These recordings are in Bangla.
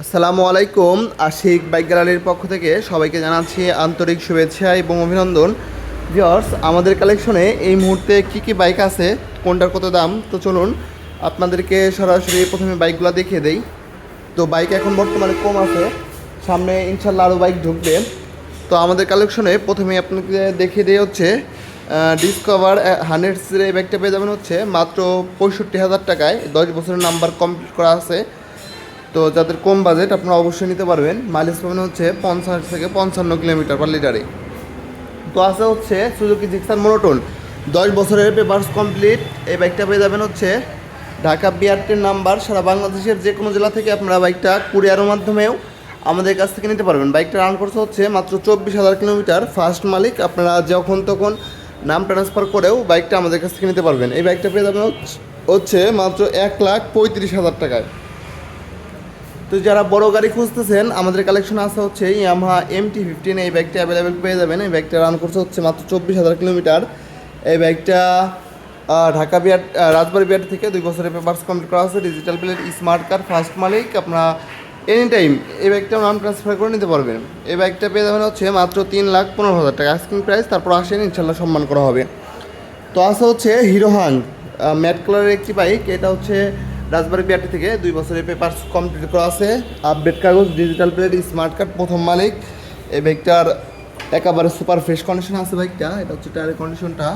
আসসালামু আলাইকুম। আশিক বাইক গ্যালারির পক্ষ থেকে সবাইকে জানাচ্ছি আন্তরিক শুভেচ্ছা এবং অভিনন্দন। ভিউয়ার্স, আমাদের কালেকশনে এই মুহূর্তে কি বাইক আছে, কোনটার কত দাম, তো চলুন আপনাদেরকে সরাসরি প্রথমে বাইকগুলো দেখিয়ে দেই। তো বাইক এখন বর্তমানে কম আছে, সামনে ইনশাল্লাহ আরও বাইক ঢুকবে। তো আমাদের কালেকশনে প্রথমে আপনাকে দেখিয়ে দিয়ে হচ্ছে ডিসকভার 100 এই বাইকটা পেয়ে যাবেন হচ্ছে মাত্র 65,000 টাকায়। 10 বছরের নাম্বার কমপ্লিট করা আছে। তো যাদের কম বাজেট আপনারা অবশ্যই নিতে পারবেন। মাইলেজ পাবেন হচ্ছে 50 থেকে 55 কিলোমিটার পার লিটারে। তো আছে হচ্ছে সুজুকি জিক্সার মোনোটোন, 10 বছরের পেপারস কমপ্লিট। এই বাইকটা পেয়ে যাবেন হচ্ছে ঢাকা বিআরটির নাম্বার। সারা বাংলাদেশের যে কোনো জেলা থেকে আপনারা বাইকটা কুরিয়ারের মাধ্যমেও আমাদের কাছ থেকে নিতে পারবেন। বাইকটা রান করছে হচ্ছে মাত্র 24,000 কিলোমিটার। ফার্স্ট মালিক, আপনারা যখন তখন নাম ট্রান্সফার করেও বাইকটা আমাদের কাছ থেকে নিতে পারবেন। এই বাইকটা পেয়ে যাবেন হচ্ছে মাত্র 1,35,000 টাকায়। তো যারা বড় গাড়ি খুঁজতেছেন, আমাদের কালেকশন আছে হচ্ছে ইয়ামাহা MT-15। এই বাইকটা অ্যাভেলেবেল পেয়ে যাবেন। এই বাইকটা রান করছে হচ্ছে মাত্র 24,000 কিলোমিটার। এই বাইকটা ঢাকা বিআর রাজবাড়ী বিআর থেকে 2 বছরের পেপারস কমপ্লিট করা আছে। Digital plate, smart card, first মালিক। আপনারা এনি টাইম এই বাইকটা নাম ট্রান্সফার করে নিতে পারবেন। এই বাইকটা পেয়ে যাবেন হচ্ছে মাত্র 3,15,000 টাকা আস্কিং প্রাইস। তারপর আসেন, ইনশাল্লাহ সম্মান করা হবে। তো আছে হচ্ছে হিরো হাং ম্যাট কালারের একটি বাইক। এটা হচ্ছে রাজবাড়ী বিআরটি থেকে 2 বছরের পেপারস কমপ্লিট করা আছে। আপডেট কাগজ, ডিজিটাল প্লেট, স্মার্ট কার্ড, প্রথম মালিক। এই বাইকটার একেবারে সুপার ফ্রেশ কন্ডিশন আছে বাইকটা। এটা হচ্ছে টায়ারের কন্ডিশনটা।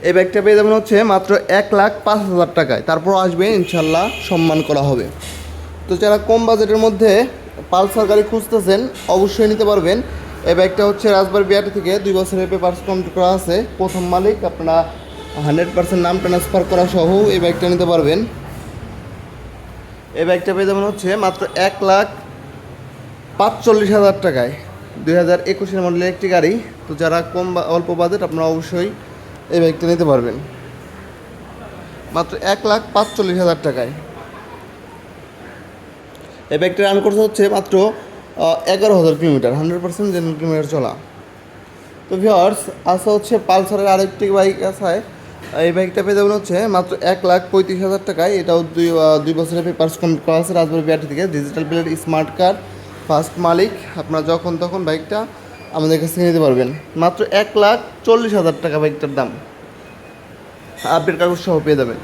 এই বাইকটা পেয়ে যাবেন হচ্ছে মাত্র 1,05,000 টাকায়। তারপর আসবে, ইনশাল্লাহ সম্মান করা হবে। তো যারা কম বাজেটের মধ্যে পালসার গাড়ি খুঁজতেছেন অবশ্যই নিতে পারবেন। এই বাইকটা হচ্ছে রাজবাড়ী বিআরটি থেকে 2 বছরের পেপারস কমপ্লিট করা আছে। প্রথম মালিক, আপনারা 100% নাম ট্রান্সফার করা সহ এই বাইকটা নিতে পারবেন। এই বাইকটা পেয়ে যাবেন হচ্ছে মাত্র 1,45,000 টাকায়। 2021 মডেলের একটি গাড়ি। তো যারা অল্প বাজেট, আপনারা অবশ্যই এই বাইকটা নিতে পারবেন মাত্র 1,45,000 টাকায়। এই বাইকটা রান করতে হচ্ছে মাত্র 11,000 কিলোমিটার, 100% জেনুইন কিলোমিটার চলা। তো ভিউয়ার্স, আসা হচ্ছে পালসারের আরেকটি বাইক আছে। এই বাইকটা পেয়ে যাবেন হচ্ছে মাত্র 1,35,000 টাকায়। এটাও 2 বছরের পেপারস কমপ্লিট করা আছে রাজবাড়ী বিআরটি থেকে। Digital plate, smart card, first মালিক। আপনারা যখন তখন বাইকটা আমাদের কাছ থেকে নিতে পারবেন। মাত্র 1,40,000 টাকা বাইকটার দাম, আপডেট কাগজ সহ পেয়ে যাবেন।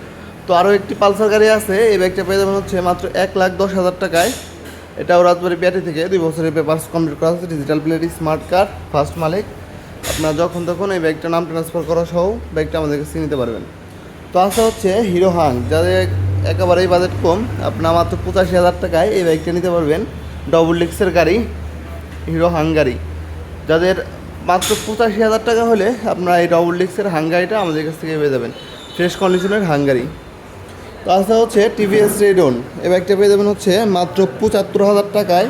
তো আরও একটি পালসার গাড়ি আছে। এই বাইকটা পেয়ে যাবেন হচ্ছে মাত্র 1,10,000 টাকায়। এটাও রাজবাড়ী বিআরটি থেকে 2 বছরের পেপারস কমপ্লিট করা আছে। Digital plate, smart card, first মালিক। আপনারা যখন তখন এই বাইকটার নাম ট্রান্সফার করা সহ বাইকটা আমাদের কাছে নিতে পারবেন। তো আসা হচ্ছে হিরো হাং, যাদের একেবারেই বাজেট কম, আপনার মাত্র 85,000 টাকায় এই বাইকটা নিতে পারবেন। ডবল ডিস্কের গাড়ি, হিরো হাং গাড়ি। যাদের মাত্র 85,000 টাকা হলে আপনারা এই ডবল ডিস্কের হাং গাড়িটা আমাদের কাছ থেকে পেয়ে যাবেন, ফ্রেশ কন্ডিশনের হাং গাড়ি। তো আসা হচ্ছে টিভিএস রেডন। এই বাইকটা পেয়ে যাবেন হচ্ছে মাত্র 75,000 টাকায়।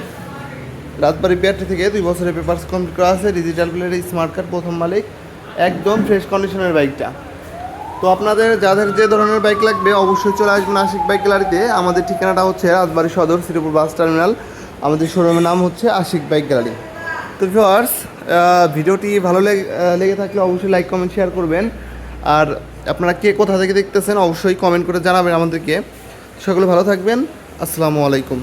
রাজবাড়ী বিআরটি থেকে 2 বছরের পেপারস কমপ্লিট করা আছে। ডিজিটাল প্লেট, স্মার্ট কার্ড, প্রথম মালিক। একদম ফ্রেশ কন্ডিশনের বাইকটা। তো আপনাদের যাদের যে ধরনের বাইক লাগবে অবশ্যই চলে আসবেন আশিক বাইক গ্যালারিতে। আমাদের ঠিকানাটা হচ্ছে রাজবাড়ী সদর, শ্রীপুর বাস টার্মিনাল। আমাদের শোরুমের নাম হচ্ছে আশিক বাইক গ্যালারি। তো ভিউয়ার্স, ভিডিওটি ভালো লেগে থাকলে অবশ্যই লাইক, কমেন্ট, শেয়ার করবেন। আর আপনারা কে কোথা থেকে দেখতেছেন অবশ্যই কমেন্ট করে জানাবেন আমাদেরকে। সকলে ভালো থাকবেন। আসসালামু আলাইকুম।